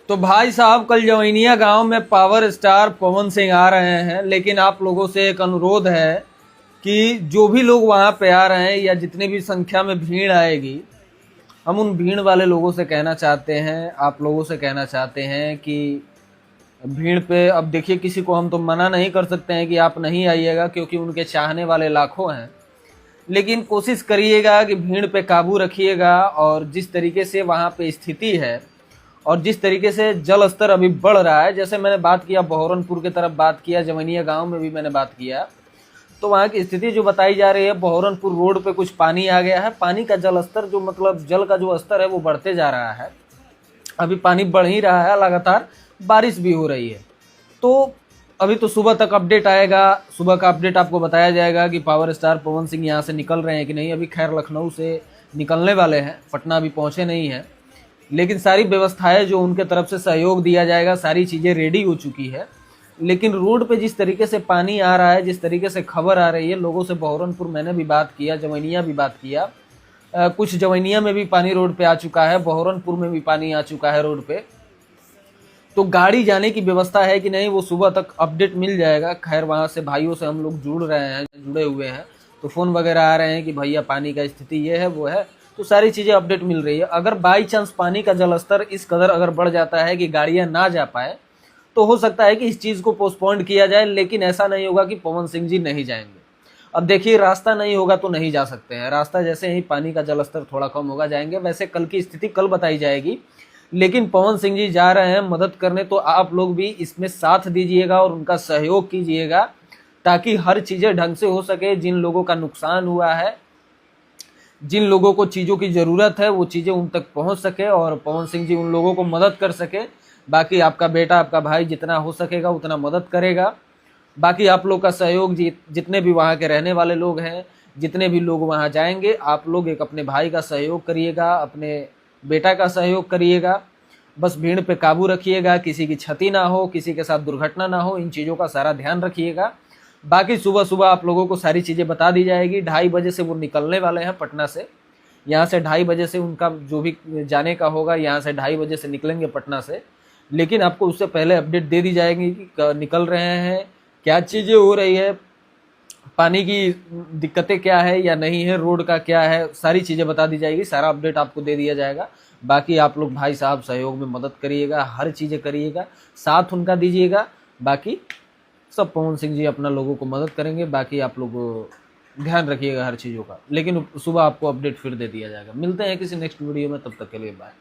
तो भाई साहब, कल जवैनिया गांव में पावर स्टार पवन सिंह आ रहे हैं, लेकिन आप लोगों से एक अनुरोध है कि जो भी लोग वहां पे आ रहे हैं या जितनी भी संख्या में भीड़ आएगी, हम उन भीड़ वाले लोगों से कहना चाहते हैं, आप लोगों से कहना चाहते हैं कि भीड़ पे अब देखिए, किसी को हम तो मना नहीं कर सकते हैं कि आप नहीं आइएगा, क्योंकि उनके चाहने वाले लाखों हैं। लेकिन कोशिश करिएगा कि भीड़ पे काबू रखिएगा। और जिस तरीके से वहाँ पे स्थिति है और जिस तरीके से जल स्तर अभी बढ़ रहा है, जैसे मैंने बात किया बहोरनपुर की तरफ, बात किया जवैनिया गांव में भी मैंने बात किया, तो वहाँ की स्थिति जो बताई जा रही है, बहोरनपुर रोड पे कुछ पानी आ गया है। पानी का जल स्तर जो मतलब जल का जो स्तर है वो बढ़ते जा रहा है। अभी पानी बढ़ ही रहा है, लगातार बारिश भी हो रही है। तो अभी तो सुबह तक अपडेट आएगा, सुबह का अपडेट आपको बताया जाएगा कि पावर स्टार पवन सिंह यहाँ से निकल रहे हैं कि नहीं। अभी खैर लखनऊ से निकलने वाले हैं, पटना अभी पहुँचे नहीं हैं, लेकिन सारी व्यवस्थाएं जो उनके तरफ से सहयोग दिया जाएगा, सारी चीज़ें रेडी हो चुकी है। लेकिन रोड पे जिस तरीके से पानी आ रहा है, जिस तरीके से खबर आ रही है लोगों से, बहोरनपुर मैंने भी बात किया, जवैनिया भी बात किया, कुछ जवैनिया में भी पानी रोड पे आ चुका है, बहोरनपुर में भी पानी आ चुका है रोड पे। तो गाड़ी जाने की व्यवस्था है कि नहीं, वो सुबह तक अपडेट मिल जाएगा। खैर वहाँ से भाइयों से हम लोग जुड़े हुए हैं, तो फ़ोन वगैरह आ रहे हैं कि भैया पानी का स्थिति ये है वो है, तो सारी चीज़ें अपडेट मिल रही है। अगर बाई चांस पानी का जल स्तर इस कदर अगर बढ़ जाता है कि गाड़ियाँ ना जा पाए, तो हो सकता है कि इस चीज़ को पोस्टपोन किया जाए। लेकिन ऐसा नहीं होगा कि पवन सिंह जी नहीं जाएंगे। अब देखिए, रास्ता नहीं होगा तो नहीं जा सकते हैं, रास्ता जैसे ही पानी का जल स्तर थोड़ा कम होगा जाएंगे। वैसे कल की स्थिति कल बताई जाएगी, लेकिन पवन सिंह जी जा रहे हैं मदद करने, तो आप लोग भी इसमें साथ दीजिएगा और उनका सहयोग कीजिएगा, ताकि हर चीज़ें ढंग से हो सके। जिन लोगों का नुकसान हुआ है, जिन लोगों को चीज़ों की ज़रूरत है, वो चीज़ें उन तक पहुंच सके और पवन सिंह जी उन लोगों को मदद कर सके। बाकी आपका बेटा, आपका भाई जितना हो सकेगा उतना मदद करेगा। बाकी आप लोग का सहयोग, जितने भी वहाँ के रहने वाले लोग हैं, जितने भी लोग वहाँ जाएंगे, आप लोग एक अपने भाई का सहयोग करिएगा, अपने बेटा का सहयोग करिएगा। बस भीड़ पे काबू रखिएगा, किसी की क्षति ना हो, किसी के साथ दुर्घटना ना हो, इन चीज़ों का सारा ध्यान रखिएगा। बाकी सुबह सुबह आप लोगों को सारी चीज़ें बता दी जाएगी। 2:30 बजे से वो निकलने वाले हैं पटना से। यहाँ से 2:30 बजे से उनका जो भी जाने का होगा, यहाँ से 2:30 बजे से निकलेंगे पटना से। लेकिन आपको उससे पहले अपडेट दे दी जाएगी कि निकल रहे हैं, क्या चीज़ें हो रही है, पानी की दिक्कतें क्या है या नहीं है, रोड का क्या है, सारी चीज़ें बता दी जाएगी, सारा अपडेट आपको दे दिया जाएगा। बाकी आप लोग भाई साहब सहयोग में मदद करिएगा, हर चीज़ें करिएगा, साथ उनका दीजिएगा। बाकी सब पवन सिंह जी अपना लोगों को मदद करेंगे। बाकी आप लोग ध्यान रखिएगा हर चीज़ों का, लेकिन सुबह आपको अपडेट फिर दे दिया जाएगा। मिलते हैं किसी नेक्स्ट वीडियो में, तब तक के लिए बाय।